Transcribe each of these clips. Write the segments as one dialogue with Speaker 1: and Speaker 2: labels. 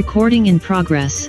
Speaker 1: Recording in progress.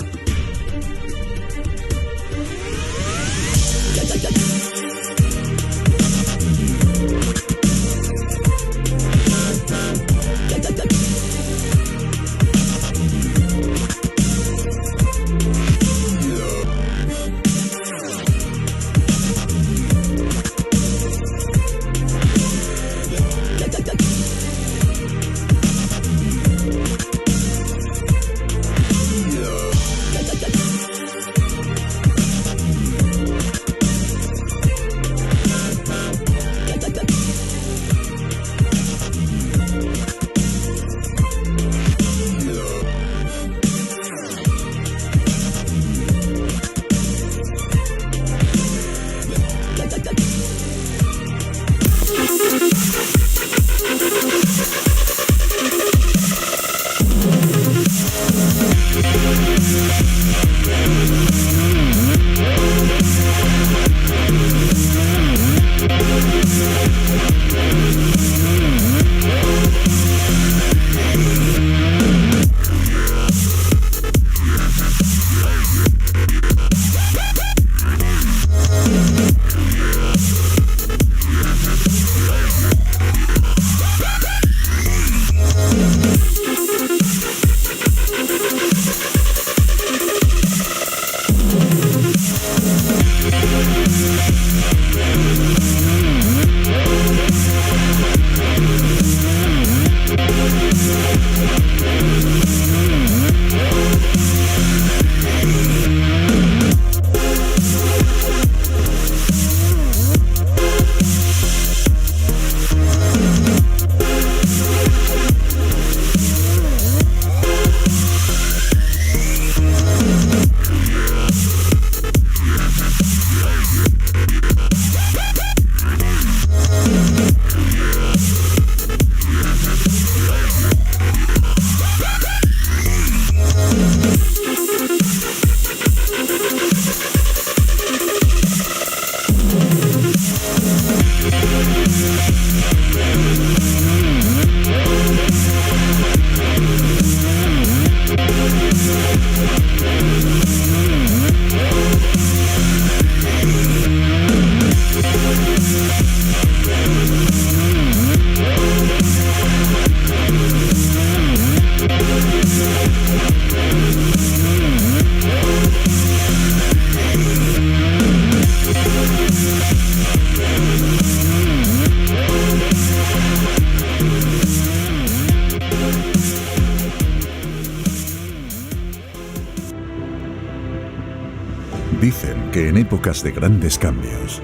Speaker 2: Dicen que en épocas de grandes cambios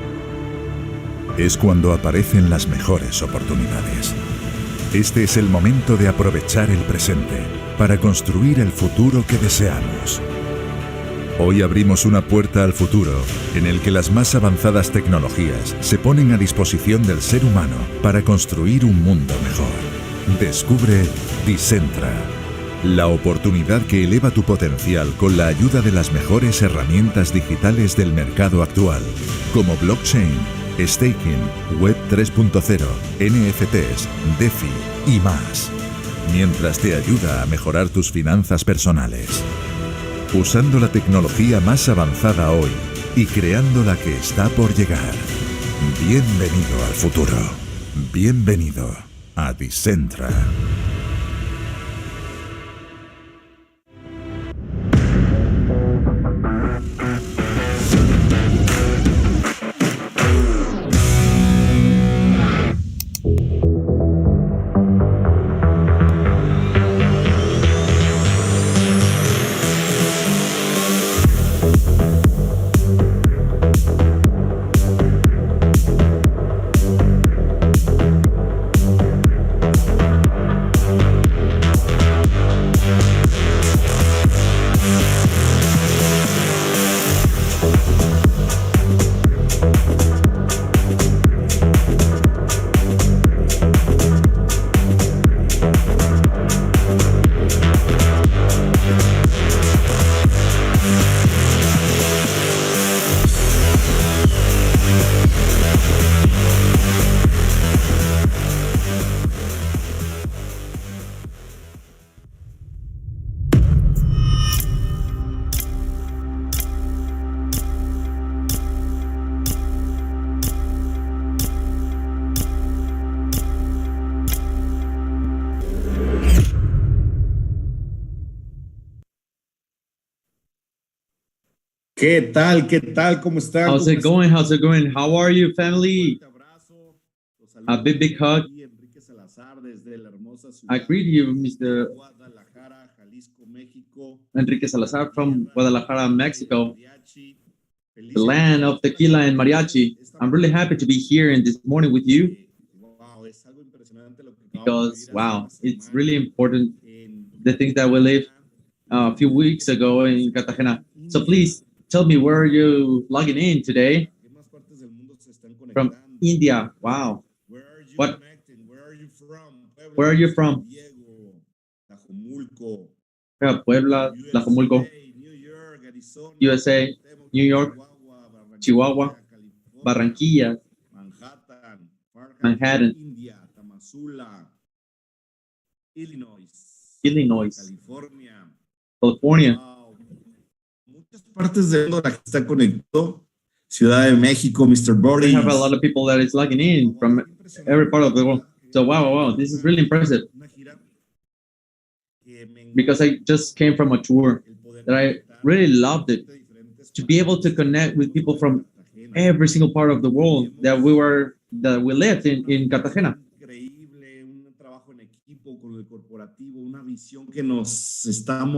Speaker 2: es cuando aparecen las mejores oportunidades. Este es el momento de aprovechar el presente para construir el futuro que deseamos. Hoy abrimos una puerta al futuro en el que las más avanzadas tecnologías se ponen a disposición del ser humano para construir un mundo mejor. Descubre Decentra, la oportunidad que eleva tu potencial con la ayuda de las mejores herramientas digitales del mercado actual, como blockchain, staking, web 3.0, NFTs, DeFi y más, mientras te ayuda a mejorar tus finanzas personales. Usando la tecnología más avanzada hoy y creando la que está por llegar. Bienvenido al futuro. Bienvenido a Decentra.
Speaker 1: ¿Qué tal? ¿Qué tal? ¿Cómo están?
Speaker 3: How's it going? How's it going? How are you, family? A big, big hug.
Speaker 1: Enrique Salazar desde la hermosa
Speaker 3: I
Speaker 1: ciudad
Speaker 3: greet you,
Speaker 1: de
Speaker 3: Mr.
Speaker 1: Guadalajara, Jalisco, México.
Speaker 3: Enrique Salazar from Guadalajara, Mexico,
Speaker 1: Feliz
Speaker 3: the land of tequila and mariachi. I'm really happy to be here in this morning with you
Speaker 1: Wow, es algo impresionante lo que acabamos de
Speaker 3: because,
Speaker 1: vivir hace
Speaker 3: wow,
Speaker 1: una
Speaker 3: it's
Speaker 1: semana
Speaker 3: really important
Speaker 1: en
Speaker 3: the things that we lived a few weeks ago in Cartagena. So please tell me, where are you logging in today?
Speaker 1: ¿Qué más partes del mundo se están
Speaker 3: From
Speaker 1: conectando?
Speaker 3: India. Wow.
Speaker 1: Where are you
Speaker 3: What?
Speaker 1: connecting? Where are you from? Puebla,
Speaker 3: Where are you
Speaker 1: San
Speaker 3: from?
Speaker 1: Diego, Tlajomulco,
Speaker 3: Puebla, Tlajomulco,
Speaker 1: USA, New York, Arizona,
Speaker 3: USA, New York, Chihuahua, Barranquilla,
Speaker 1: Manhattan,
Speaker 3: Manhattan,
Speaker 1: India, Tamazula, Illinois,
Speaker 3: Illinois,
Speaker 1: California.
Speaker 3: California.
Speaker 1: Wow. Muchas partes del mundo la que está conectado. Ciudad de México, Mr.
Speaker 3: We
Speaker 1: Boris.
Speaker 3: have a lot of people that is logging in from every part of the world. So wow, this is really impressive because I just came from a tour that I really loved it, to be able to connect with people from every single part of the world that we lived in Cartagena.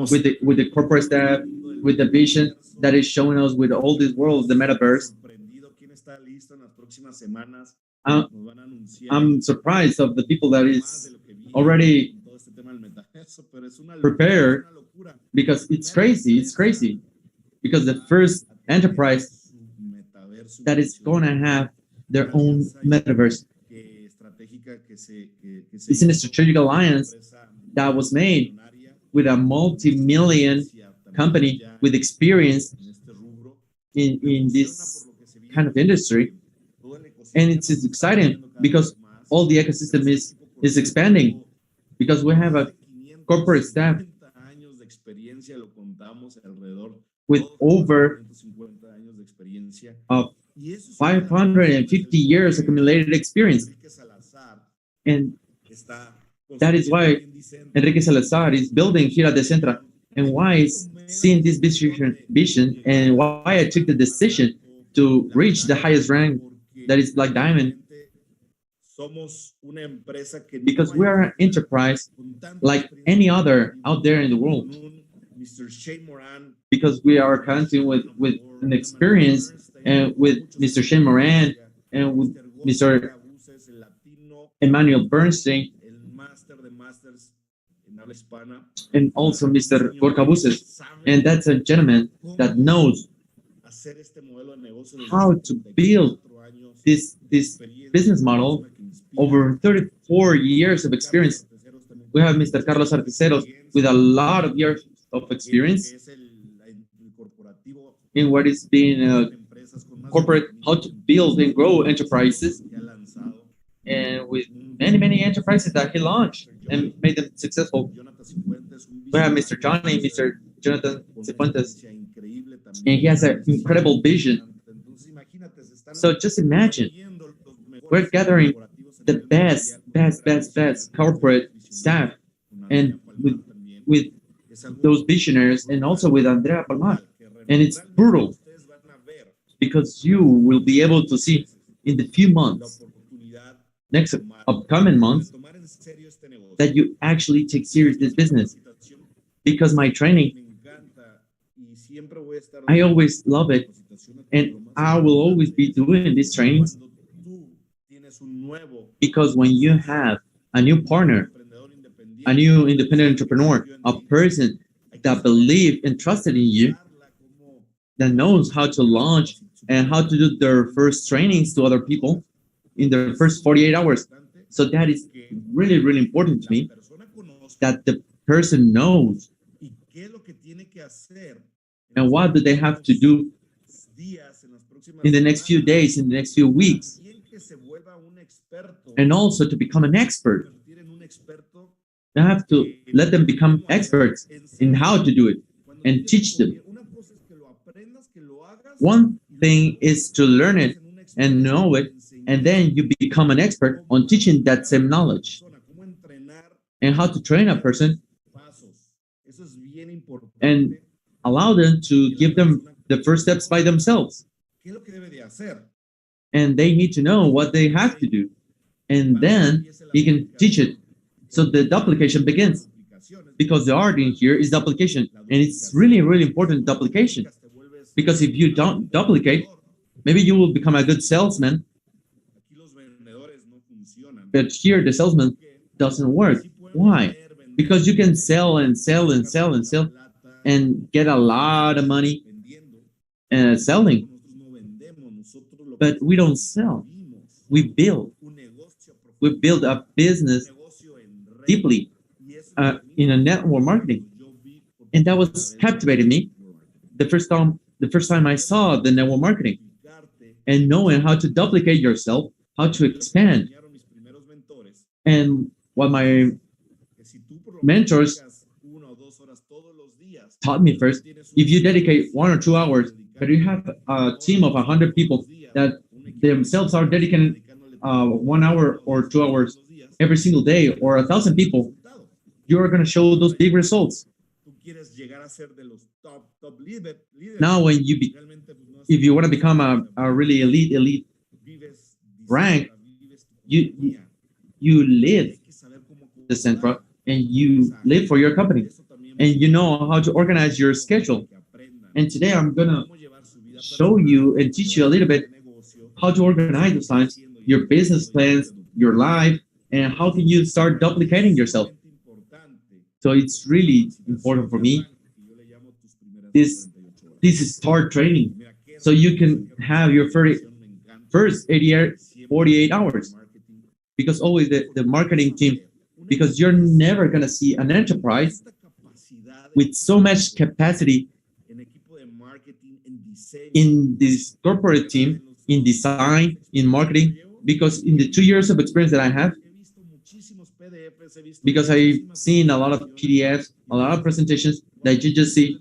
Speaker 3: With the corporate staff, with the vision that is showing us with all this world, the metaverse. I'm surprised of the people that is already prepared, because it's crazy, because the first enterprise that is going to have their own metaverse is in a strategic alliance that was made with a multi-million company with experience in this kind of industry. And it's exciting because all the ecosystem is expanding, because we have a corporate staff with over 550 years accumulated experience. And that is why Enrique Salazar is building here at Decentra, and why is seeing this vision, and why I took the decision to reach the highest rank, that is like diamond, because we are an enterprise like any other out there in the world, because we are counting with an experience, and with Mr. Shane Moran, and with Mr. Emmanuel Bernstein, and also Mr. Gorka Buses. And that's a gentleman that knows how to build this business model over 34 years of experience. We have Mr. Carlos Articeros with a lot of years of experience in what is being corporate, how to build and grow enterprises, and with many enterprises that he launched and made them successful. We have Mr. Johnny, Mr. Jonathan Cifuentes, and he has an incredible vision. So just imagine, we're gathering the best corporate staff, and with those visionaries, and also with Andrea Palmar. And it's brutal, because you will be able to see in the few months, next upcoming months, that you actually take serious this business. Because my training, I always love it, and I will always be doing these trainings, because when you have a new partner, a new independent entrepreneur, a person that believes and trusted in you, that knows how to launch and how to do their first trainings to other people in their first 48 hours. So that is really important to me, that the person knows and what do they have to do in the next few days, in the next few weeks, and also to become an expert. You have to let them become experts in how to do it and teach them. One thing is to learn it and know it, and then you become an expert on teaching that same knowledge and how to train a person, and allow them to give them the first steps by themselves.
Speaker 1: ¿Qué es lo que debe de hacer?
Speaker 3: And they need to know what they have to do. And then he can teach it. So the duplication begins. Because the art in here is duplication. And it's really, really important duplication. Because if you don't duplicate, maybe you will become a good salesman. But here the salesman doesn't work. Why? Because you can sell and sell and sell and sell and get a lot of money selling. But we don't sell. We build. We build a business deeply in a network marketing. And that was captivating me the first time I saw the network marketing and knowing how to duplicate yourself, how to expand. And what my mentors taught me first, if you dedicate 1 or 2 hours, but you have a team of 100 people that themselves are dedicating 1 hour or 2 hours every single day, or 1,000 people, you are going to show those big results. Now, when if you want to become a really elite rank, you live Decentra and you live for your company, and you know how to organize your schedule. And today I'm gonna show you and teach you a little bit how to organize those times, your business plans, your life, and how can you start duplicating yourself. So it's really important for me. This is start training, so you can have your first 48 hours. Because always the marketing team, because you're never gonna see an enterprise with so much capacity in this corporate team, in design, in marketing, because in the 2 years of experience that I have, because I've seen a lot of PDFs, a lot of presentations that you just see,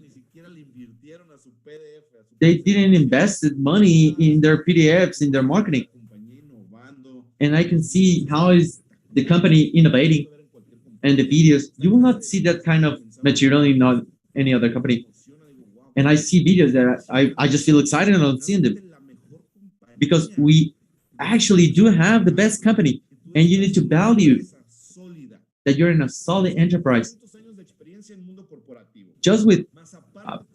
Speaker 3: they didn't invest money in their PDFs, in their marketing. And I can see how is the company innovating and the videos. You will not see that kind of material in not any other company. And I see videos that I just feel excited on seeing them, because we actually do have the best company, and you need to value that you're in a solid enterprise. Just with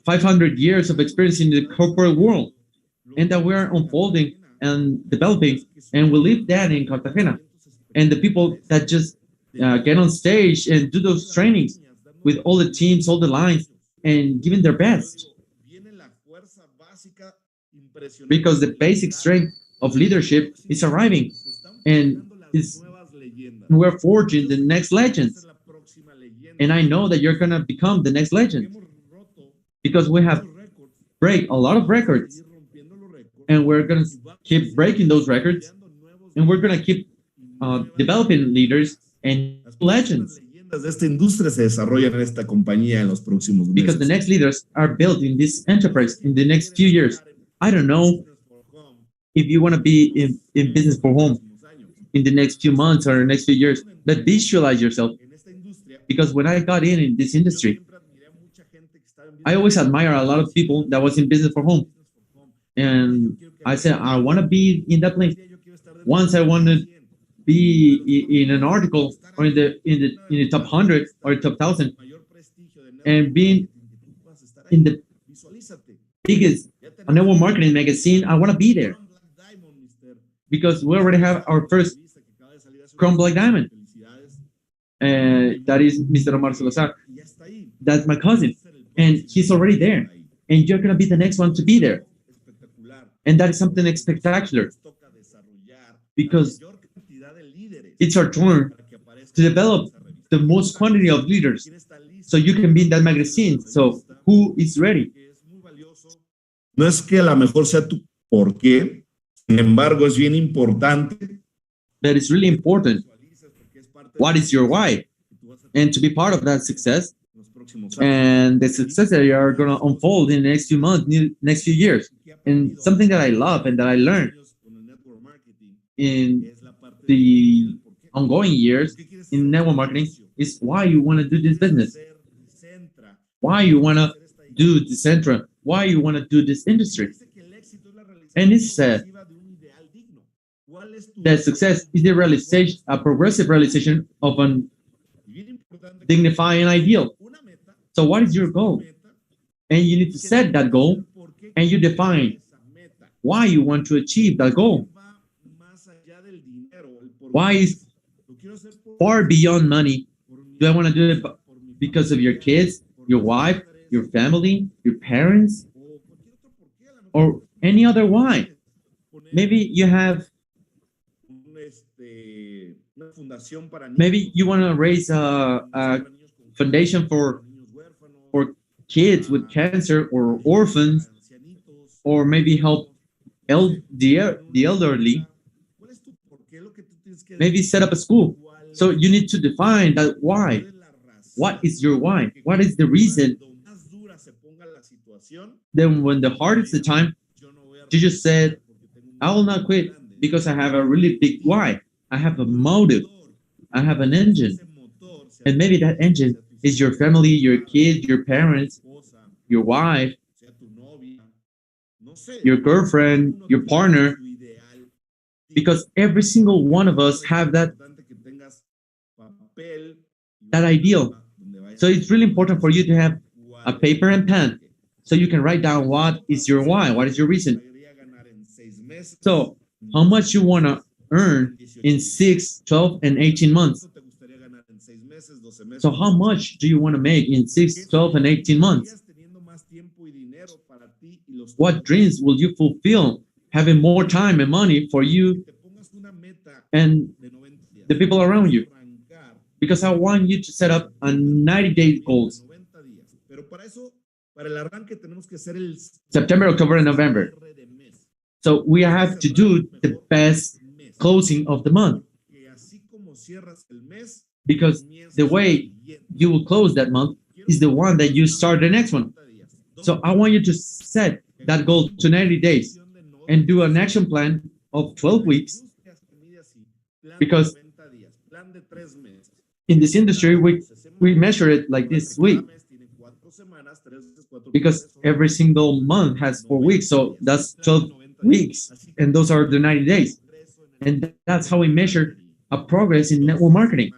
Speaker 3: 500 years of experience in the corporate world, and that we're unfolding and developing, and we live that in Cartagena. And the people that just get on stage and do those trainings with all the teams, all the lines, and giving their best. Because the basic strength of leadership is arriving, and we're forging the next legends. And I know that you're going to become the next legend, because we have break a lot of records, and we're going to keep breaking those records, and we're going to keep developing leaders and legends.
Speaker 1: De esta industria se desarrollan en esta compañía en los próximos meses.
Speaker 3: Because the next leaders are built in this enterprise in the next few years. I don't know if you want to be in business for home in the next few months or the next few years, but visualize yourself. Because when I got in this industry, I always admire a lot of people that was in business for home. And I said, I want to be in that place. Once I want to be in an article or in the top 100 or top 1,000, and being in the biggest network marketing magazine, I want to be there. Because we already have our first Chrome Black Diamond. That is Mr. Omar Salazar. That's my cousin. And he's already there. And you're going to be the next one to be there. And that is something spectacular. Because it's our turn to develop the most quantity of leaders, so you can be in that magazine. So who is ready?
Speaker 1: No es que a lo mejor sea tu por qué, sin embargo es bien importante.
Speaker 3: But it's really important. What is your why? And to be part of that success, and the success that you are going to unfold in the next few months, next few years. And something that I love and that I learned in the ongoing years in network marketing is why you want to do this business, why you want to do Decentra, why you want to do this industry. And it said that success is the realization, a progressive realization of an dignifying ideal. So what is your goal? And you need to set that goal and you define why you want to achieve that goal. Why is far beyond money? Do I want to do it because of your kids, your wife, your family, your parents, or any other why? Maybe you have, maybe you want to raise a foundation for kids with cancer or orphans, or maybe help the elderly. Maybe set up a school. So you need to define that why. What is your why? What is the reason? Then when the hardest the time, you just said, I will not quit because I have a really big why. I have a motive. I have an engine. And maybe that engine is your family, your kids, your parents, your wife, your girlfriend, your partner, because every single one of us have that ideal. So it's really important for you to have a paper and pen so you can write down what is your why, what is your reason. So how much you want to earn in 6, 12, and 18 months. So how much do you want to make in 6, 12, and 18 months? What dreams will you fulfill having more time and money for you and the people around you? Because I want you to set up a 90-day goals. September, October, and November. So we have to do the best closing of the month. Because the way you will close that month is the one that you start the next one. So I want you to set that goal to 90 days and do an action plan of 12 weeks. Because in this industry, we measure it like this week. Because every single month has 4 weeks, so that's 12 weeks, and those are the 90 days. And that's how we measure a progress in network marketing.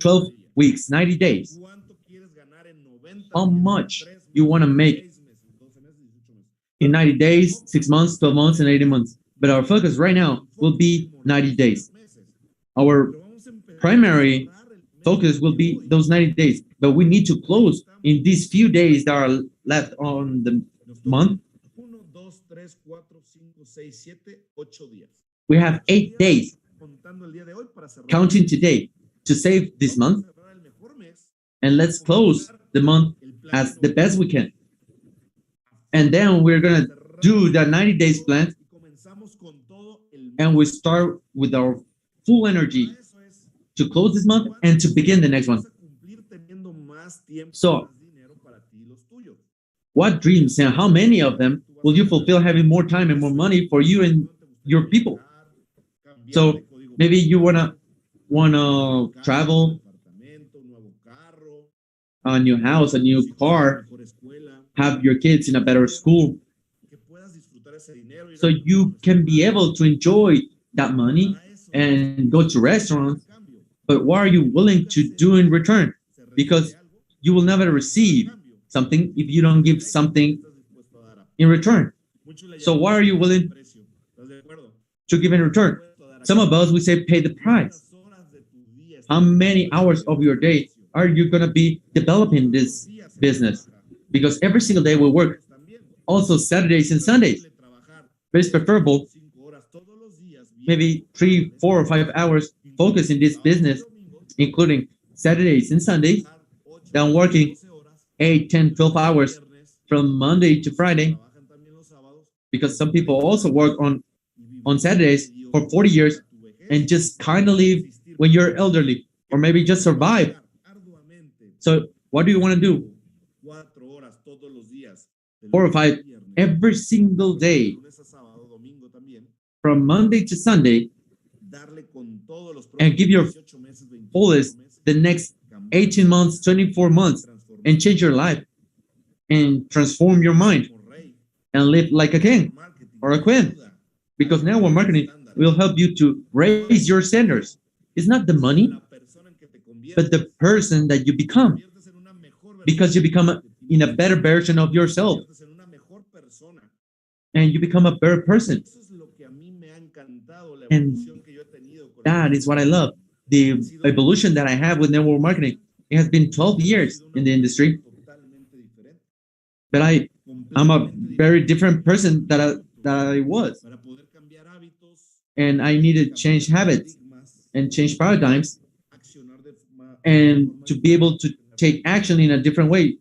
Speaker 3: 12 weeks, 90 days. How much you want to make in 90 days, 6 months, 12 months, and 18 months. But our focus right now will be 90 days. Our primary focus will be those 90 days, but we need to close in these few days that are left on the month. We have 8 days, counting today, to save this month, and let's close the month as the best we can. And then we're going to do the 90 days plan, and we start with our full energy to close this month and to begin the next one. So, what dreams and how many of them will you fulfill having more time and more money for you and your people? So maybe you wanna travel, a new house, a new car, have your kids in a better school, so you can be able to enjoy that money and go to restaurants. But what are you willing to do in return? Because you will never receive something if you don't give something in return. So what are you willing to give in return? Some of us, we say, pay the price. How many hours of your day are you going to be developing this business? Because every single day we work, also Saturdays and Sundays. But it's preferable, maybe 3, 4, or 5 hours focus in this business, including Saturdays and Sundays, than working 8, 10, 12 hours from Monday to Friday, because some people also work on Saturdays for 40 years and just kind of live when you're elderly, or maybe just survive. So what do you want to do? 4 or 5 every single day, from Monday to Sunday, and give your fullest the next 18 months, 24 months, and change your life and transform your mind and live like a king or a queen. Because network marketing will help you to raise your standards. It's not the money, but the person that you become. Because you become in a better version of yourself and you become a better person. And that is what I love. The evolution that I have with network marketing. It has been 12 years in the industry, but I'm a very different person that I was. And I need to change habits and change paradigms and to be able to take action in a different way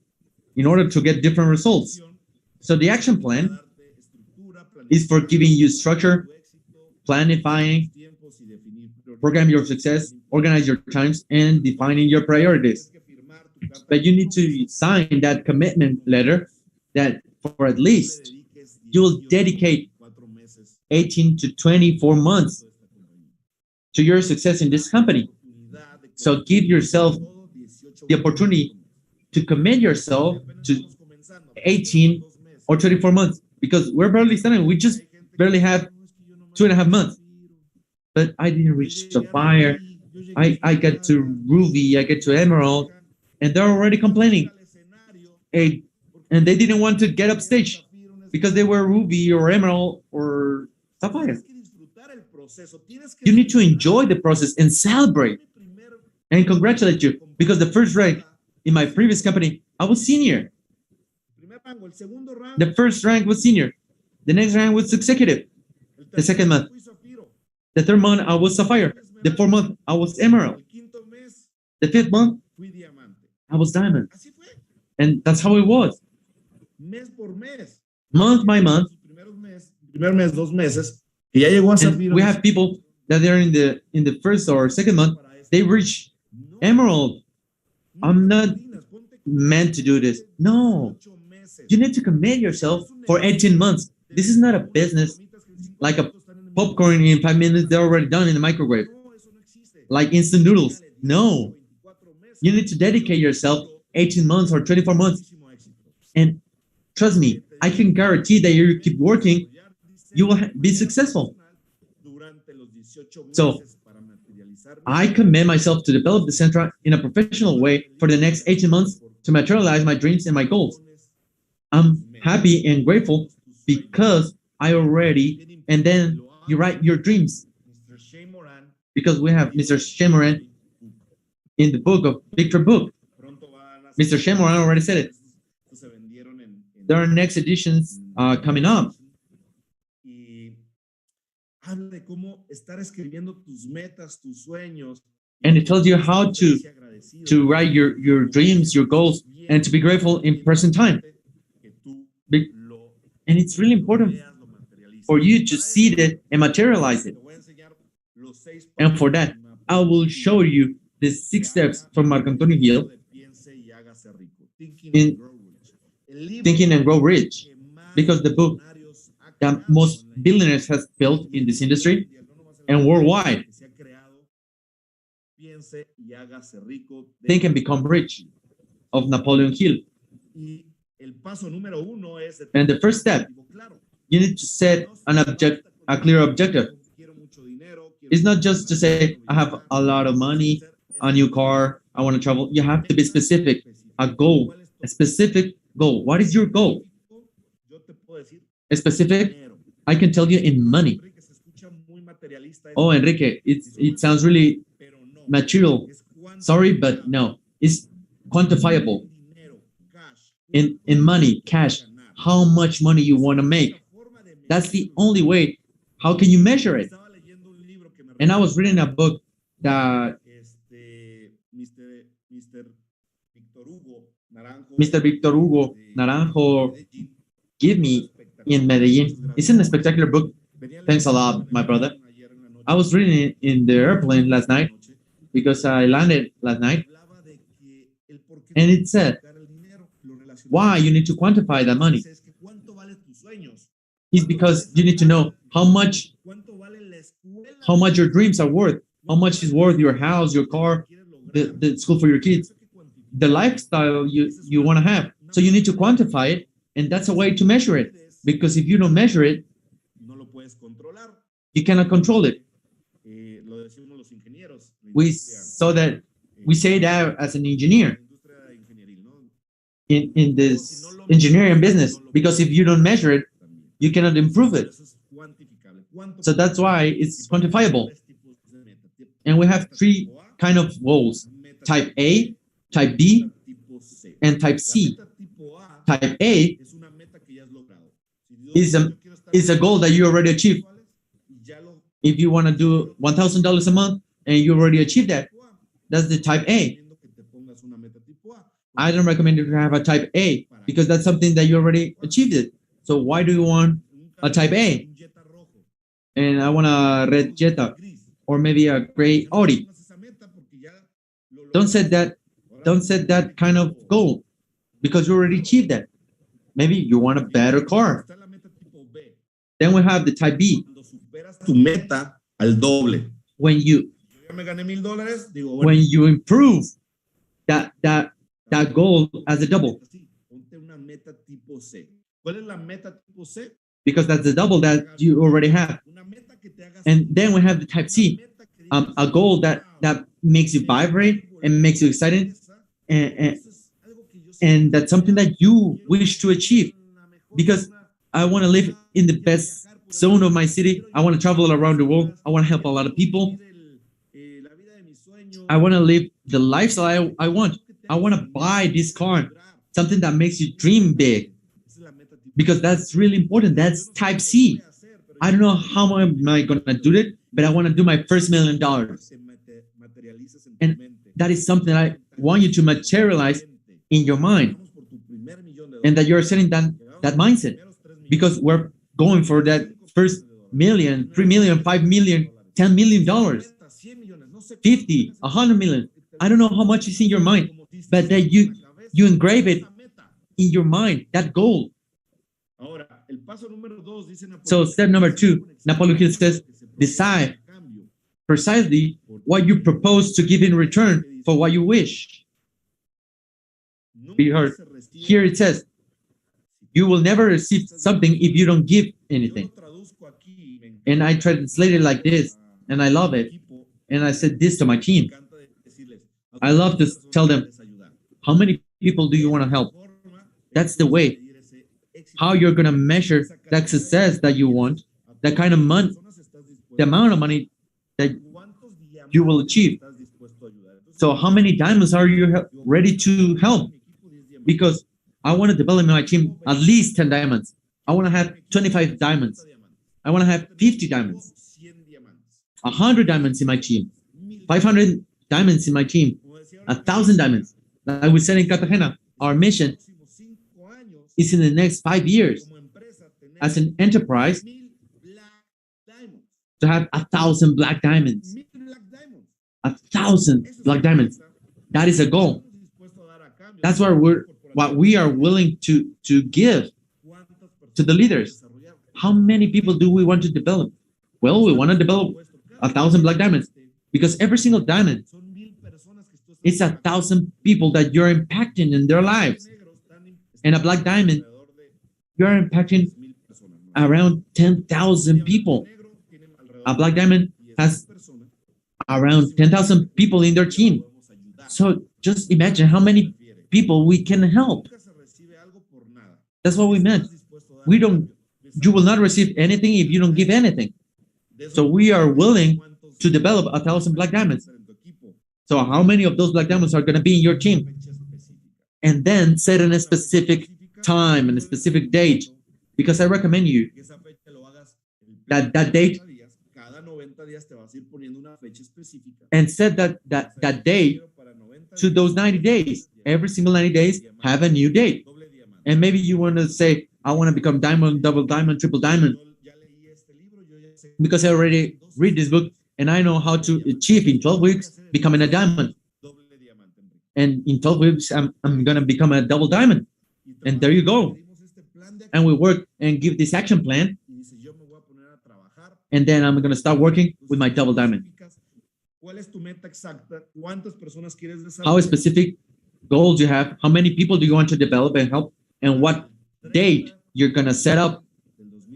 Speaker 3: in order to get different results. So the action plan is for giving you structure, planifying, program your success, organize your times, and defining your priorities. But you need to sign that commitment letter that for at least you will dedicate 18 to 24 months to your success in this company. So give yourself the opportunity to commit yourself to 18 or 24 months because we're barely starting. We just barely have 2.5 months. But I didn't reach Sapphire. I got to Ruby, I get to Emerald, and they're already complaining. And they didn't want to get up stage because they were Ruby or Emerald or Sapphire. You need to enjoy the process and celebrate and congratulate you because the first rank in my previous company, I was senior. The first rank was senior. The next rank was executive. The second month. The third month, I was Sapphire. The fourth month, I was Emerald. The fifth month, I was Diamond. And that's how it was. Month by month. And we have people that they're in the first or second month, they reach Emerald. I'm not meant to do this. No. You need to commit yourself for 18 months. This is not a business like a popcorn in 5 minutes, they're already done in the microwave. Like instant noodles. No. You need to dedicate yourself 18 months or 24 months. And trust me, I can guarantee that you keep working, you will be successful. So I commit myself to develop Decentra in a professional way for the next 18 months to materialize my dreams and my goals. I'm happy and grateful because I already, and then you write your dreams. Because we have Mr. Shemoran in the book of Victor Book. Mr. Shemoran already said it. There are next editions coming up. And it tells you how to write your dreams, your goals, and to be grateful in present time. And it's really important for you to see it and materialize it. And for that, I will show you the 6 steps from Marco Antonio Hill in Thinking and Grow Rich, because the book that most billionaires has built in this industry and worldwide, Think and Become Rich, of Napoleon Hill. And the first step, you need to set a clear objective. It's not just to say, I have a lot of money, a new car, I want to travel. You have to be specific, a goal, a specific goal. What is your goal? A specific, I can tell you in money. Oh, Enrique, it sounds really material. Sorry, but no, it's quantifiable. In money, cash, how much money you want to make. That's the only way. How can you measure it? And I was reading a book that Mr. Victor Hugo Naranjo gave me in Medellin. It's a spectacular book. Thanks a lot, my brother. I was reading it in the airplane last night because I landed last night. And it said, why you need to quantify that money? It's because you need to know how much your dreams are worth, how much is worth your house, your car, the school for your kids, the lifestyle you want to have. So you need to quantify it, and that's a way to measure it. Because if you don't measure it,
Speaker 1: no lo puedes controlar.
Speaker 3: you cannot control it.
Speaker 1: Lo decimos los ingenieros.
Speaker 3: We saw that, we say that as an engineer in this engineering business, because if you don't measure it, you cannot improve it. So that's why it's quantifiable. And we have three kind of goals: type A, type B, and type C. Type A is a goal that you already achieved. If you want to do $1,000 a month and you already achieved that, that's the type A. I don't recommend you to have a type A because that's something that you already achieved it. So why do you want a type A? And I want a red Jetta or maybe a gray Audi. Don't set that kind of goal because you already achieved that. Maybe you want a better car. Then we have the type B.
Speaker 1: Tu meta al doble.
Speaker 3: When you improve that goal as a double. Because that's the double that you already have. And then we have the type C, a goal that makes you vibrate and makes you excited, and that's something that you wish to achieve. Because I want to live in the best zone of my city. I want to travel around the world. I want to help a lot of people. I want to live the lifestyle I want. I want to buy this car, something that makes you dream big, because that's really important. That's type C. I don't know how am I going to do it, but I want to do my first $1 million. And that is something I want you to materialize in your mind, and that you're setting that mindset, because we're going for that first million, $3 million, $5 million, $10 million, 50, 100 million. I don't know how much is in your mind, but that you engrave it in your mind, that goal. So step number 2, Napoleon Hill says, decide precisely what you propose to give in return for what you wish. Be heard. Here it says, you will never receive something if you don't give anything. And I translate it like this, and I love it. And I said this to my team. I love to tell them, how many people do you want to help? That's the way. How you're going to measure that success that you want, that kind of money, the amount of money that you will achieve. So how many diamonds are you ready to help? Because I want to develop in my team at least 10 diamonds. I want to have 25 diamonds. I want to have 50 diamonds. 100 diamonds in my team. 500 diamonds in my team. 1,000 diamonds. Like we said in Cartagena, our mission is in the next 5 years as an enterprise to have 1,000 black diamonds. 1,000 black diamonds. That is a goal. That's what we are willing to give to the leaders. How many people do we want to develop? Well, we want to develop 1,000 black diamonds, because every single diamond is 1,000 people that you're impacting in their lives. And a black diamond, you're impacting around 10,000 people. A black diamond has around 10,000 people in their team. So just imagine how many people we can help. That's what we meant. You will not receive anything if you don't give anything. So we are willing to develop 1,000 black diamonds. So how many of those black diamonds are going to be in your team? And then set in a specific time and a specific date, because I recommend you that date, and set that date to those 90 days. Every single 90 days, have a new date. And maybe you want to say, I want to become diamond, double diamond, triple diamond, because I already read this book and I know how to achieve in 12 weeks becoming a diamond. And in 12 weeks, I'm going to become a double diamond. And there you go. And we work and give this action plan. And then I'm going to start working with my double diamond. How specific goals you have? How many people do you want to develop and help? And what date you're going to set up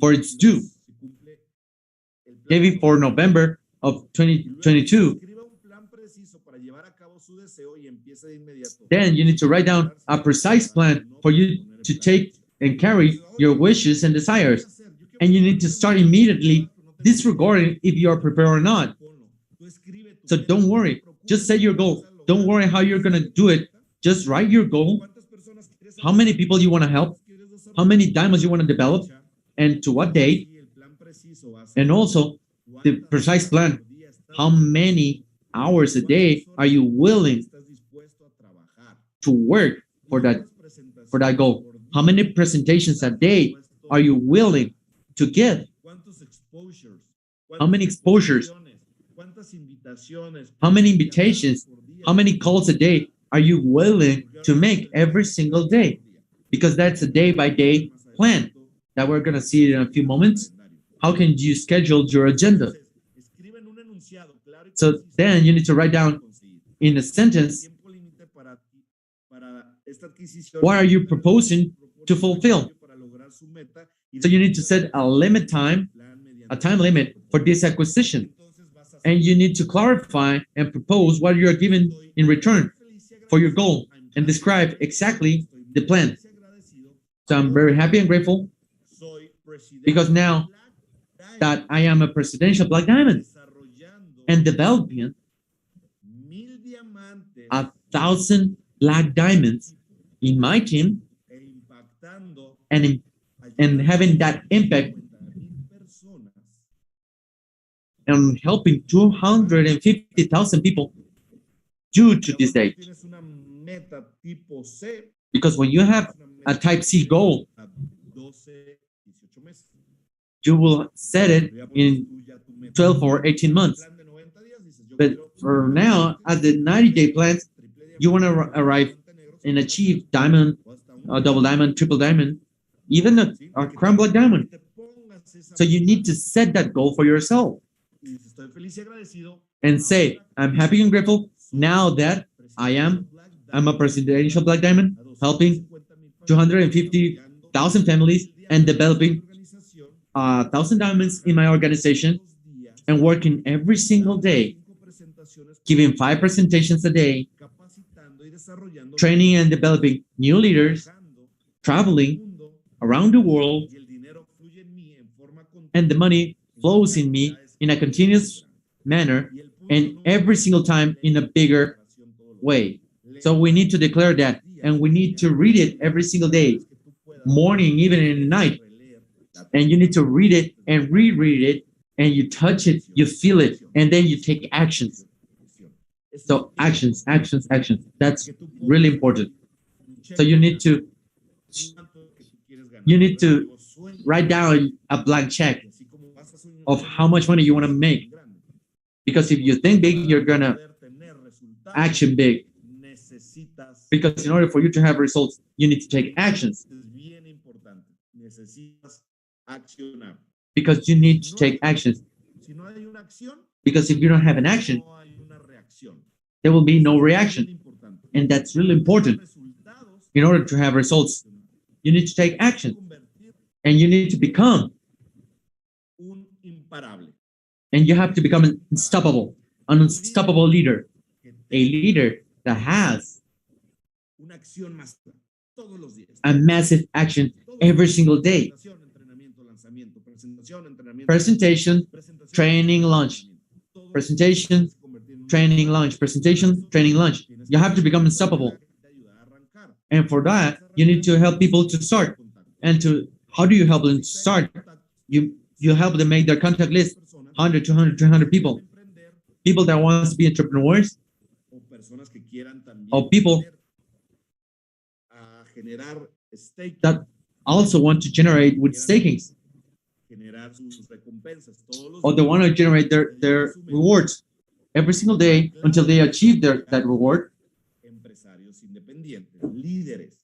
Speaker 3: for its due. Maybe for November of 2022. Then you need to write down a precise plan for you to take and carry your wishes and desires. And you need to start immediately, disregarding if you are prepared or not. So don't worry, just set your goal. Don't worry how you're going to do it. Just write your goal, how many people you want to help, how many diamonds you want to develop, and to what date, and also the precise plan. How many hours a day are you willing to work for that goal? How many presentations a day are you willing to give? How many exposures? How many invitations? How many calls a day are you willing to make every single day? Because that's a day-by-day plan that we're going to see in a few moments. How can you schedule your agenda? So then you need to write down in a sentence, what are you proposing to fulfill? So you need to set a time limit for this acquisition. And you need to clarify and propose what you are given in return for your goal and describe exactly the plan. So I'm very happy and grateful because now that I am a presidential Black Diamond and developing 1,000 Black Diamonds in my team and having that impact and helping 250,000 people due to this date. Because when you have a type C goal, you will set it in 12 or 18 months. But for now, at the 90-day plan, you want to arrive and achieve diamond, double diamond, triple diamond, even a crown Black Diamond. So you need to set that goal for yourself and say, I'm happy and grateful now that I'm a presidential Black Diamond, helping 250,000 families and developing 1,000 diamonds in my organization and working every single day, giving 5 presentations a day, training and developing new leaders, traveling around the world, and the money flows in me in a continuous manner and every single time in a bigger way. So we need to declare that, and we need to read it every single day, morning, evening, and night. And you need to read it and reread it, and you touch it, you feel it, and then you take actions. So actions, actions, actions. That's really important. So you need to write down a blank check of how much money you want to make. Because if you think big, you're gonna action big. Because in order for you to have results, you need to take actions. Because you need to take actions. Because if you don't have an action, there will be no reaction. And that's really important. In order to have results, you need to take action. And you need to become. And you have to become an unstoppable leader. A leader that has a massive action every single day. Presentation, training, launch. Presentation, training, launch. Presentation, training, launch. You have to become unstoppable. And for that, you need to help people to start. And how do you help them to start? You help them make their contact list, 100, 200, 300 people. People that want to be entrepreneurs, or people that also want to generate with stakings, or they want to generate their rewards every single day until they achieve that reward.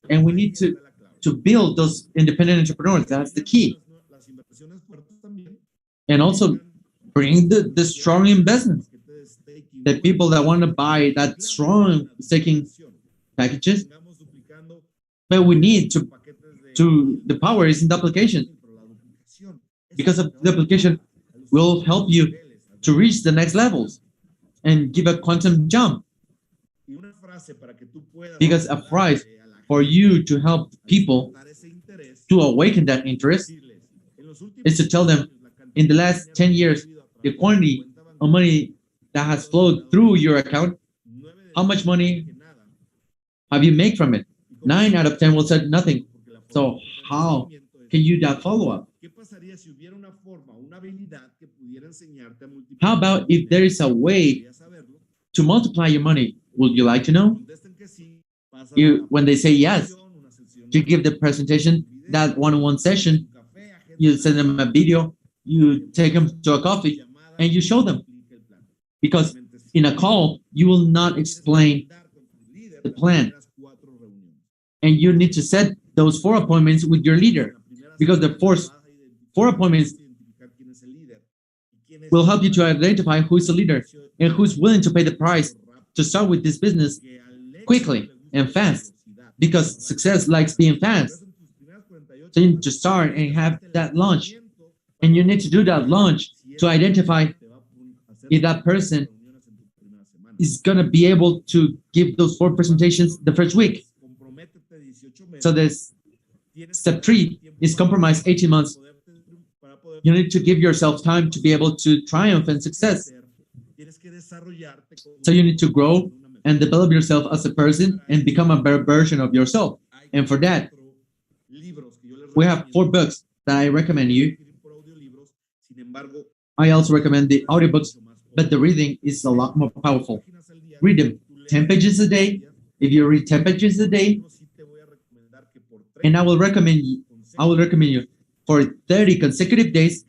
Speaker 3: And we need to build those independent entrepreneurs. That's the key. And also bring the strong investments. The people that want to buy that strong staking packages. But we need the power is in the application. because of the application will help you to reach the next levels and give a quantum jump. Because a phrase for you to help people to awaken that interest is to tell them, in the last 10 years, the quantity of money that has flowed through your account, how much money have you made from it? 9 out of 10 will say nothing. So how can you do that follow-up? How about if there is a way to multiply your money? Would you like to know? When they say yes, you give the presentation, that one-on-one session, you send them a video, you take them to a coffee, and you show them. Because in a call, you will not explain the plan. And you need to set those 4 appointments with your leader, because the four appointments will help you to identify who is the leader and who's willing to pay the price to start with this business quickly and fast, because success likes being fast. So you need to start and have that launch, and you need to do that launch to identify if that person is going to be able to give those 4 presentations the first week. So this step 3 is compromise 18 months. You need to give yourself time to be able to triumph and success. So you need to grow and develop yourself as a person and become a better version of yourself. And for that, we have 4 books that I recommend you. I also recommend the audiobooks, but the reading is a lot more powerful. Read them 10 pages a day. If you read 10 pages a day, and I will recommend you for 30 consecutive days,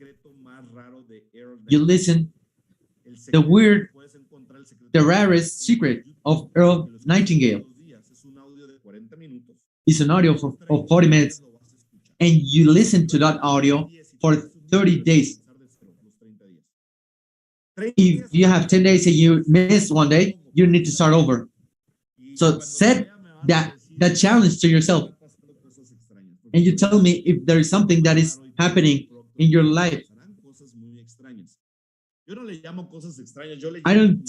Speaker 3: you listen the rarest secret of Earl Nightingale. It's an audio of 40 minutes, and you listen to that audio for 30 days. If you have 10 days and you miss one day, you need to start over. So set that challenge to yourself. And you tell me if there is something that is happening in your life. I don't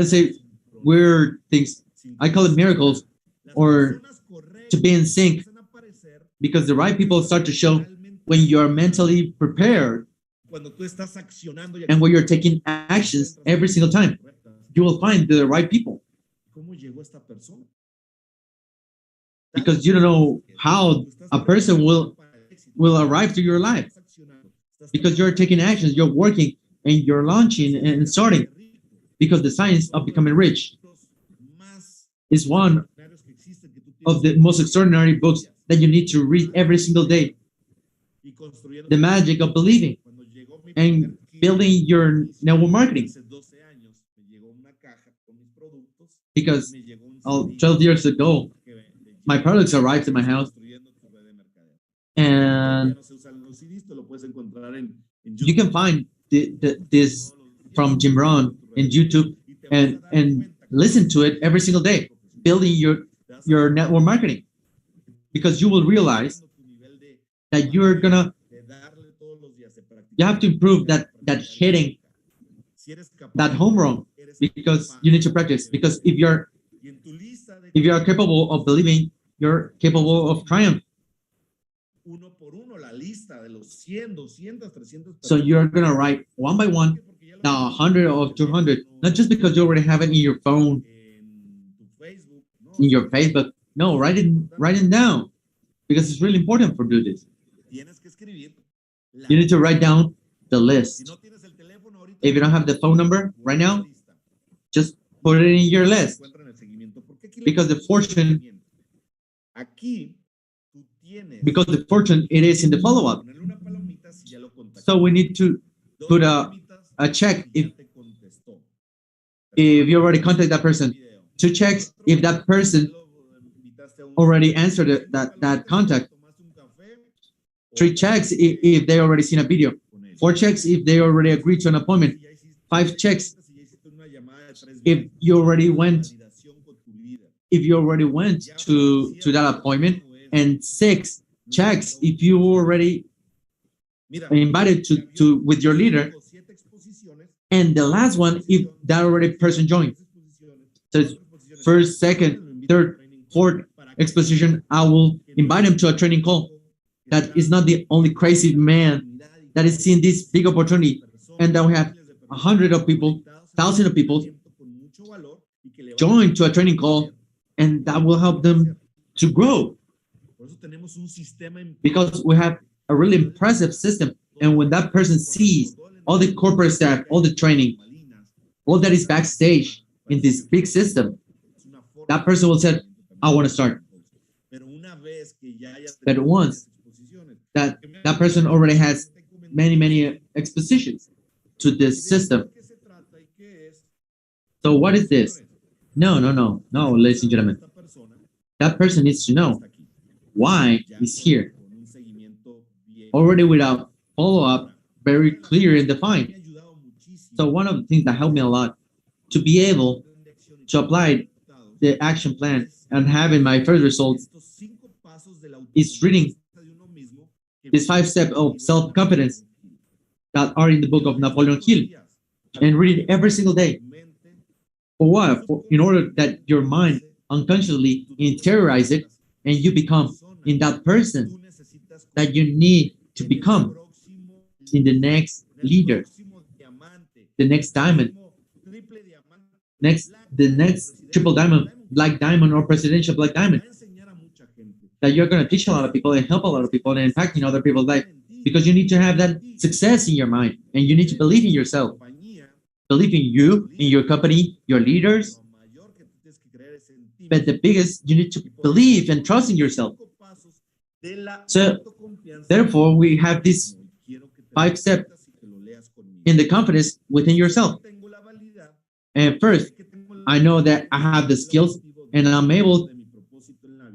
Speaker 3: say weird things. I call it miracles, or to be in sync, because the right people start to show when you are mentally prepared and when you're taking actions every single time. You will find the right people. Because you don't know how a person will arrive to your life. Because you're taking actions, you're working, and you're launching and starting. Because the science of becoming rich is one of the most extraordinary books that you need to read every single day. The magic of believing and building your network marketing. Because 12 years ago, my products arrived in my house, and you can find this from Jim Rohn in YouTube and listen to it every single day, building your network marketing, because you will realize that you have to improve that hitting, that home run, because you need to practice. Because if you are capable of believing, you're capable of triumph. So you're gonna write one by one, now 100 or 200, not just because you already have it in your phone, in your Facebook. No, write it down, because it's really important for do this. You need to write down the list. If you don't have the phone number right now, just put it in your list, because the fortune it is in the follow-up. So we need to put a check if you already contact that person. 2 checks if that person already answered that contact. 3 checks if they already seen a video. 4 checks if they already agreed to an appointment. 5 checks if you already went to that appointment. And 6 checks if you already invited to with your leader, and the last one if that already person joined. So first, second, third, fourth exposition, I will invite him to a training call. That is not the only crazy man that is seeing this big opportunity, and that we have 100 of people, 1,000 of people join to a training call, and that will help them to grow. Because we have a really impressive system, and when that person sees all the corporate staff, all the training, all that is backstage in this big system, that person will say, I want to start. But once that person already has many expositions to this system. So what is this? No, ladies and gentlemen. That person needs to know why he's here. Already without follow-up, very clear and defined. So one of the things that helped me a lot to be able to apply the action plan and having my first results is reading these 5 steps of self-confidence that are in the book of Napoleon Hill, and read it every single day. For what? In order that your mind unconsciously interiorize it and you become in that person that you need to become in the next leader, the next diamond, the next triple diamond, black diamond, or presidential black diamond. That you're going to teach a lot of people and help a lot of people and impact in other people's life, because you need to have that success in your mind, and you need to believe in yourself, believe in you, in your company, your leaders. But the biggest, you need to believe and trust in yourself. So therefore, we have this 5 steps in the confidence within yourself. And first, I know that I have the skills and I'm able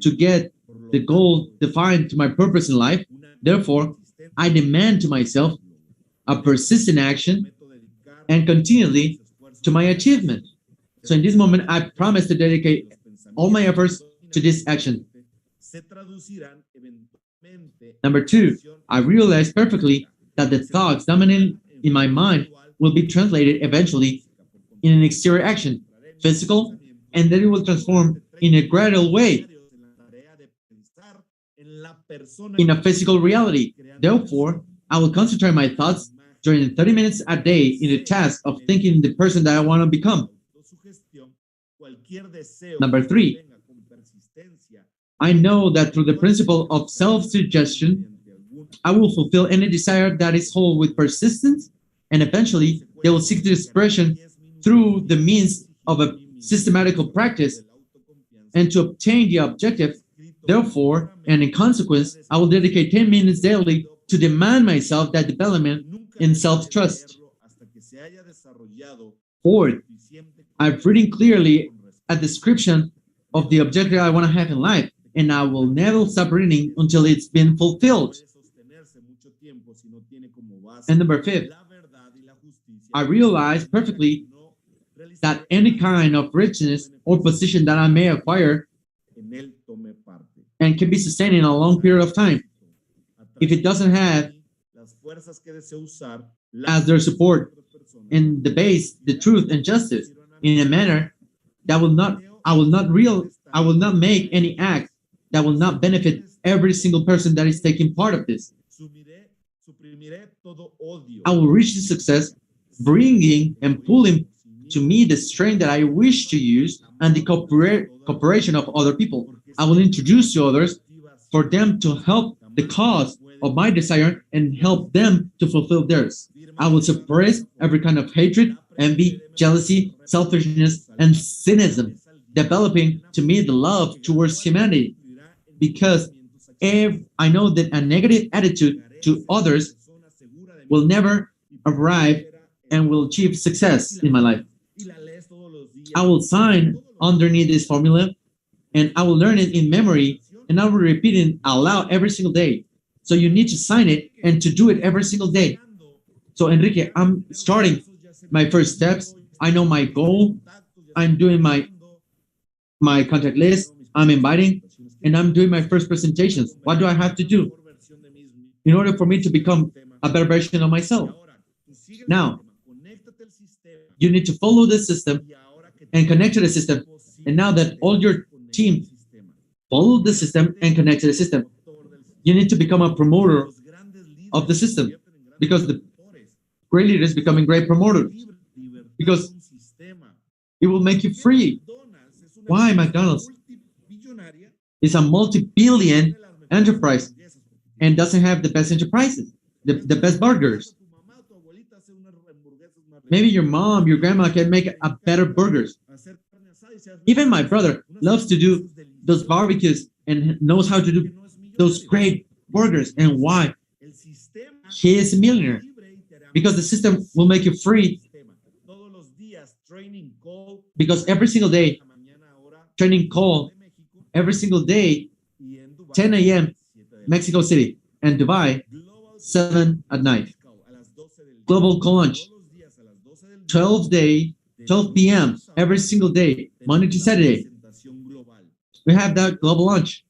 Speaker 3: to get the goal defined to my purpose in life. Therefore, I demand to myself a persistent action and continually to my achievement. So in this moment, I promise to dedicate all my efforts to this action. Number 2, I realize perfectly that the thoughts dominant in my mind will be translated eventually in an exterior action, physical, and then it will transform in a gradual way in a physical reality. Therefore, I will concentrate my thoughts during 30 minutes a day in the task of thinking the person that I want to become. Number 3, I know that through the principle of self-suggestion, I will fulfill any desire that is whole with persistence, and eventually they will seek the expression through the means of a systematical practice and to obtain the objective. Therefore, and in consequence, I will dedicate 10 minutes daily to demand myself that development in self-trust. 4th, I've written clearly a description of the objective I want to have in life, and I will never stop reading until it's been fulfilled. And number 5, I realize perfectly that any kind of richness or position that I may acquire and can be sustained in a long period of time, if it doesn't have as their support in the base the truth and justice in a manner that I will not make any act that will not benefit every single person that is taking part of this. I will reach the success, bringing and pulling to me the strength that I wish to use and the cooperation of other people. I will introduce to others for them to help the cause of my desire and help them to fulfill theirs. I will suppress every kind of hatred, envy, jealousy, selfishness, and cynicism, developing to me the love towards humanity. Because I know that a negative attitude to others will never arrive and will achieve success in my life. I will sign underneath this formula, and I will learn it in memory, and I will repeat it aloud every single day. So you need to sign it and to do it every single day. So Enrique, I'm starting my first steps. I know my goal. I'm doing my contact list. I'm inviting, and I'm doing my first presentations. What do I have to do? In order for me to become a better version of myself. Now, you need to follow the system and connect to the system. And now that all your team follow the system and connect to the system, you need to become a promoter of the system, because the great leaders becoming great promoters, because it will make you free. Why McDonald's is a multi-billion enterprise and doesn't have the best enterprises, the best burgers? Maybe your mom, your grandma can make a better burgers. Even my brother loves to do those barbecues and knows how to do those great burgers. And why? He is a millionaire. Because the system will make you free. Because every single day, training call, every single day, 10 a.m. Mexico City, and Dubai, 7 at night. Global call lunch, 12 p.m. every single day, Monday to Saturday. We have that global lunch.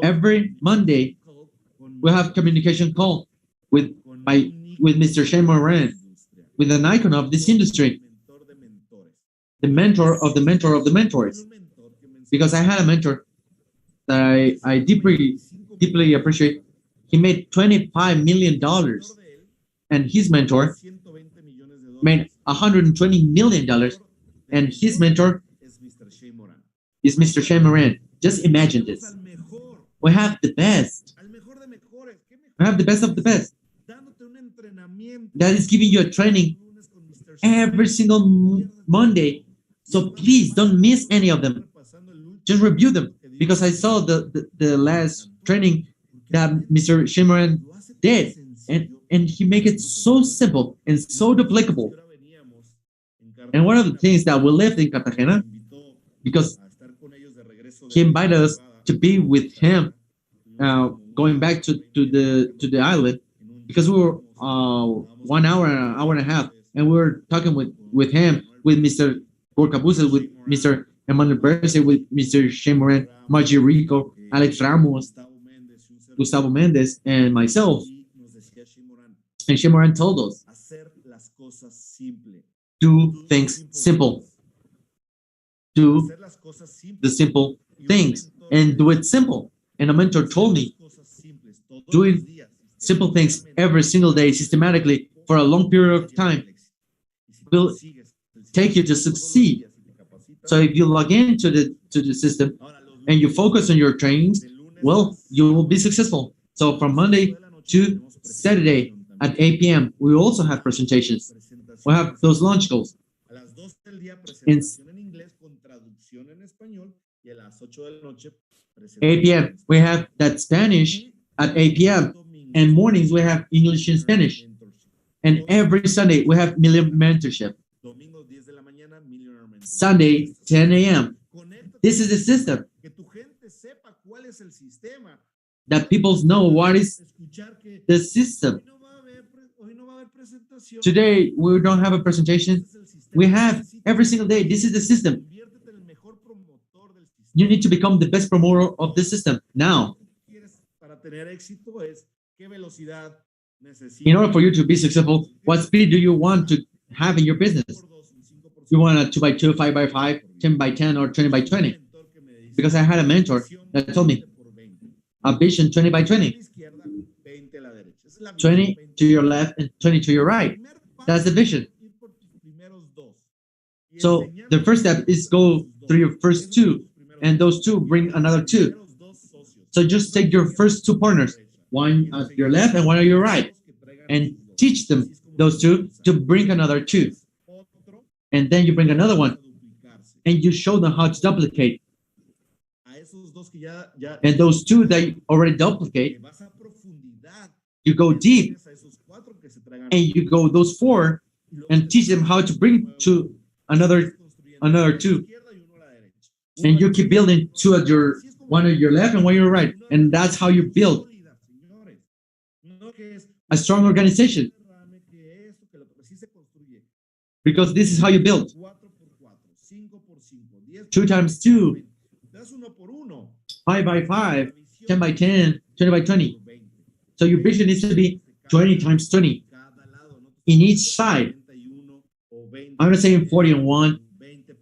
Speaker 3: Every Monday, we have communication call with Mr. Shane Moran, with an icon of this industry, the mentor of the mentor of the mentors. Because I had a mentor that I deeply appreciate. He made $25 million, and his mentor made $120 million, and his mentor is Mr. Shane Moran. Just imagine this. We have the best. We have the best of the best. That is giving you a training every single Monday. So please don't miss any of them. Just review them, because I saw the last training that Mr. Shimmeran did, and he made it so simple and so duplicable. And one of the things that we lived in Cartagena, because he invited us to be with him, going back to the island, because we were 1 hour, an hour and a half, and we were talking with him, with Mr. Borcabusa, with Mr. Emmanuel Berce, with Mr. Shane Moran, Margie Rico, Alex Ramos, Gustavo Mendez, and myself. And Shane Moran told us, do things simple. Do the simple things and do it simple. And a mentor told me, doing simple things every single day systematically for a long period of time will take you to succeed. So if you log into the system and you focus on your trainings, well, you will be successful. So from Monday to Saturday at 8 p.m., we also have presentations. We have those launch goals. In 8 p.m., we have that Spanish at 8 p.m. And mornings, we have English and Spanish. And every Sunday, we have Million Mentorship. Sunday, 10 a.m. This is the system. That people know what is the system. Today, we don't have a presentation. We have every single day. This is the system. You need to become the best promoter of the system now. In order for you to be successful, what speed do you want to have in your business? You want a 2x2, 5x5, 10x10, or 20x20? Because I had a mentor that told me, a vision 20x20. 20 to your left and 20 to your right. That's the vision. So the first step is go through your first two, and those two bring another two. So just take your first two partners, one at your left and one at your right, and teach them, those two, to bring another two. And then you bring another one, and you show them how to duplicate. And those two that you already duplicate, you go deep, and you go those four, and teach them how to bring to another two. And you keep building two at one at your left and one at your right. And that's how you build a strong organization. Because this is how you build. 2 times 2, 5x5, 10x10, 20x20. So your vision needs to be 20 times 20 in each side. I'm not saying 40 and 1,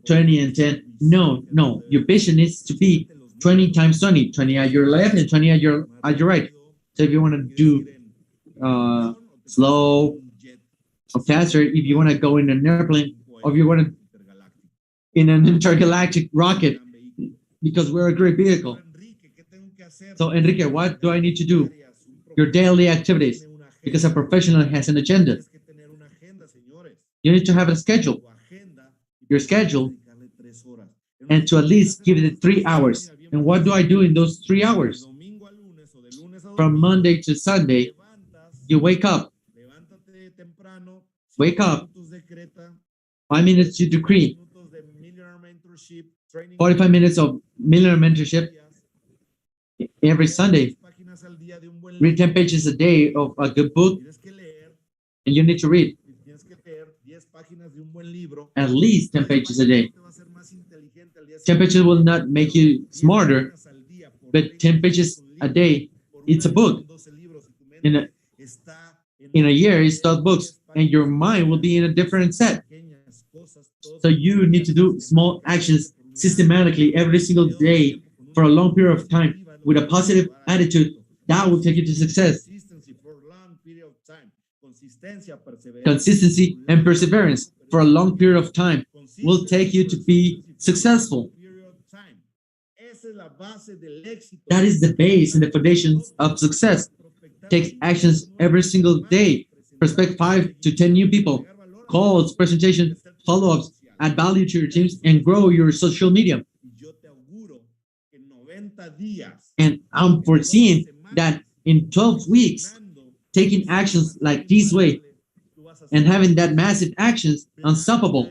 Speaker 3: 20 and 10. No. Your vision needs to be 20 times 20, 20 at your left and 20 at your right. So if you want to do slow or faster, if you want to go in an airplane, or if you want to in an intergalactic rocket, because we're a great vehicle. So Enrique, what do I need to do? Your daily activities, because a professional has an agenda. You need to have a schedule, your schedule, and to at least give it 3 hours. And what do I do in those 3 hours? From Monday to Sunday, you wake up, 5 minutes to decree, 45 minutes of millionaire mentorship every Sunday, read 10 pages a day of a good book, and you need to read at least 10 pages a day. 10 pages will not make you smarter, but 10 pages a day, it's a book. In a year, it's 12 books, and your mind will be in a different set. So you need to do small actions systematically every single day for a long period of time with a positive attitude. That will take you to success. Consistency and perseverance for a long period of time will take you to be successful. That is the base and the foundations of success. Take actions every single day. Prospect 5 to 10 new people. Calls, presentations, follow-ups, add value to your teams, and grow your social media. And I'm foreseeing that in 12 weeks, taking actions like this way and having that massive actions unstoppable,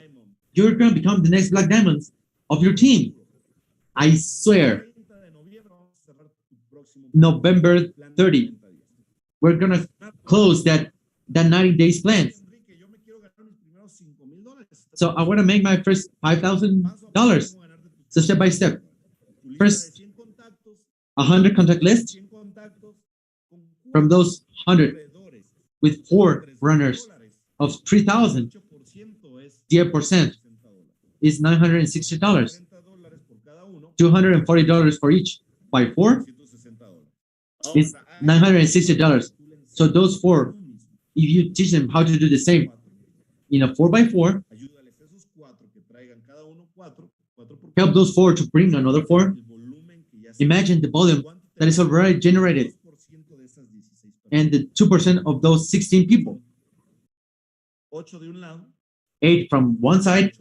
Speaker 3: you're going to become the next Black Diamonds of your team. I swear. November 30, we're going to close that 90 days plan. So I want to make my first $5,000. So step by step. First, 100 contact lists. From those 100, with 4 runners of 3,000, 10% is $960. $240 for each. By 4 is $960. So those 4, if you teach them how to do the same in a 4x4, help those 4 to bring another 4. Imagine the volume that is already generated and the 2% of those 16 people. 8 from one side,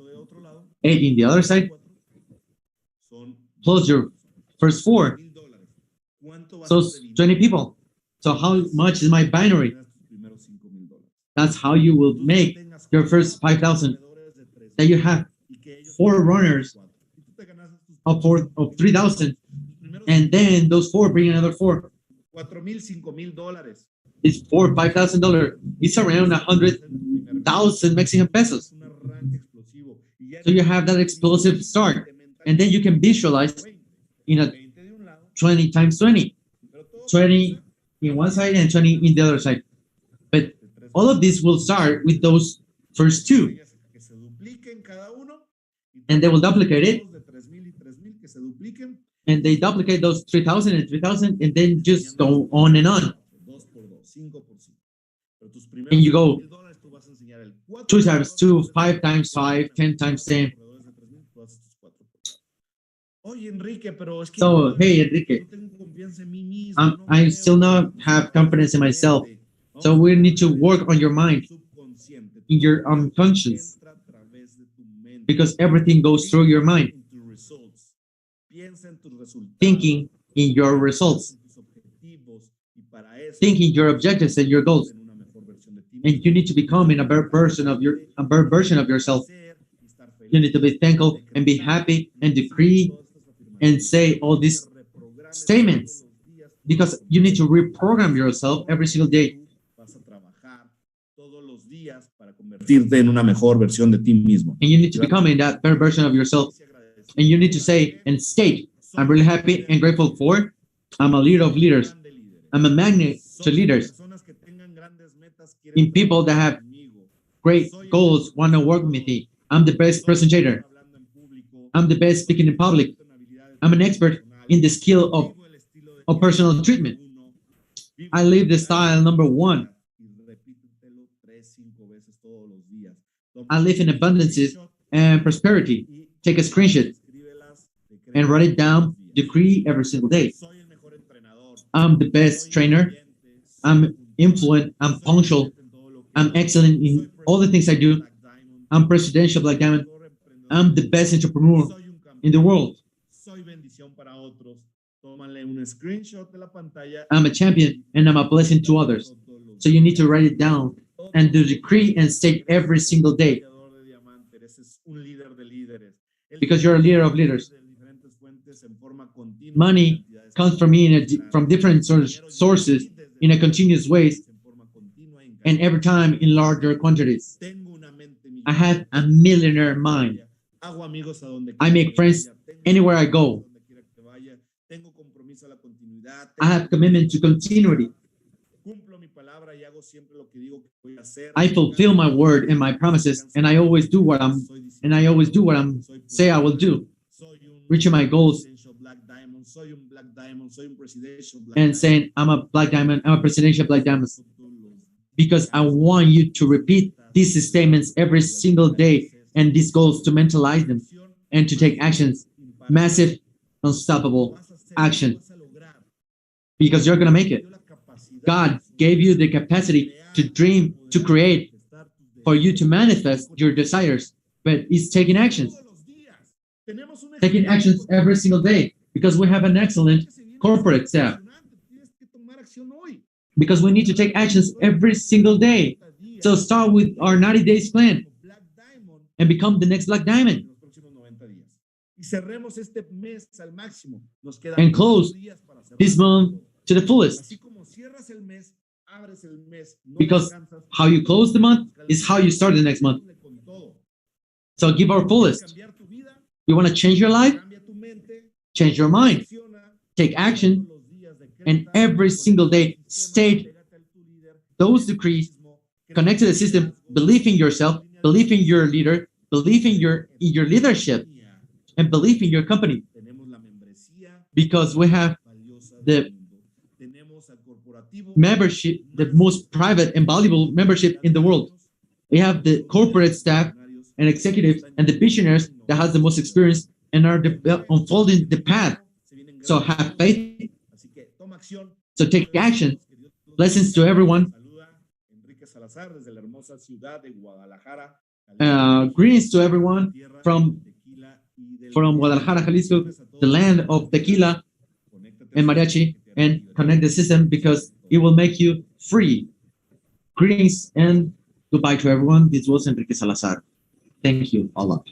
Speaker 3: 8 in the other side, plus your first 4. So 20 people. So how much is my binary? That's how you will make your first 5,000. That you have 4 runners of 3,000, and then those 4 bring another 4. It's $5,000. It's around 100,000 Mexican pesos. So you have that explosive start, and then you can visualize in a 20 times 20, 20 in one side and 20 in the other side. But all of this will start with those first 2, and they will duplicate it, and they duplicate those 3,000 and 3,000, and then just go on and on. And you go 2 times 2, 5 times 5, 10 times 10. So, hey, Enrique, I still not have confidence in myself. So we need to work on your mind, in your unconscious, because everything goes through your mind. Thinking in your results, thinking your objectives and your goals, and you need to become a better version of yourself. You need to be thankful and be happy and decree and say all these statements, because you need to reprogram yourself every single day.
Speaker 1: Convertirte en una mejor versión de ti mismo.
Speaker 3: And you need to become that better version of yourself. And you need to say and state, I'm really happy and grateful for, I'm a leader of leaders. I'm a magnet to leaders. In people that have great goals, want to work with me. I'm the best presenter. I'm the best speaking in public. I'm an expert in the skill of personal treatment. I live the style number one. I live in abundance and prosperity. Take a screenshot and write it down, decree every single day. I'm the best trainer. I'm influent. I'm punctual. I'm excellent in all the things I do. I'm presidential Black Diamond. I'm the best entrepreneur in the world. I'm a champion and I'm a blessing to others. So you need to write it down and do decree and state every single day. Because you're a leader of leaders. Money comes from me from different sources in a continuous way and every time in larger quantities. I have a millionaire mind. I make friends anywhere I go. I have commitment to continuity. I fulfill my word and my promises, and I always do what I'm say I will do. Reaching my goals and saying I'm a Black Diamond, I'm a presidential Black Diamond. Because I want you to repeat these statements every single day and these goals to mentalize them and to take actions, massive, unstoppable action. Because you're going to make it. God gave you the capacity to dream, to create, for you to manifest your desires, but it's taking actions. Taking actions every single day because we have an excellent corporate staff. Because we need to take actions every single day. So start with our 90 days plan and become the next Black Diamond. And close this month to the fullest. Because how you close the month is how you start the next month. So give our fullest. You want to change your life? Change your mind. Take action. And every single day, state those decrees, connect to the system, believe in yourself, believe in your leader, believe in your leadership, and believe in your company. Because we have the membership, the most private and valuable membership in the world. We have the corporate staff and executives and the visionaries that has the most experience and are unfolding the path. So have faith. So take action. Blessings to everyone. Greetings to everyone from Guadalajara, Jalisco, the land of tequila and mariachi, and connect the system because it will make you free. Greetings and goodbye to everyone. This was Enrique Salazar. Thank you a lot.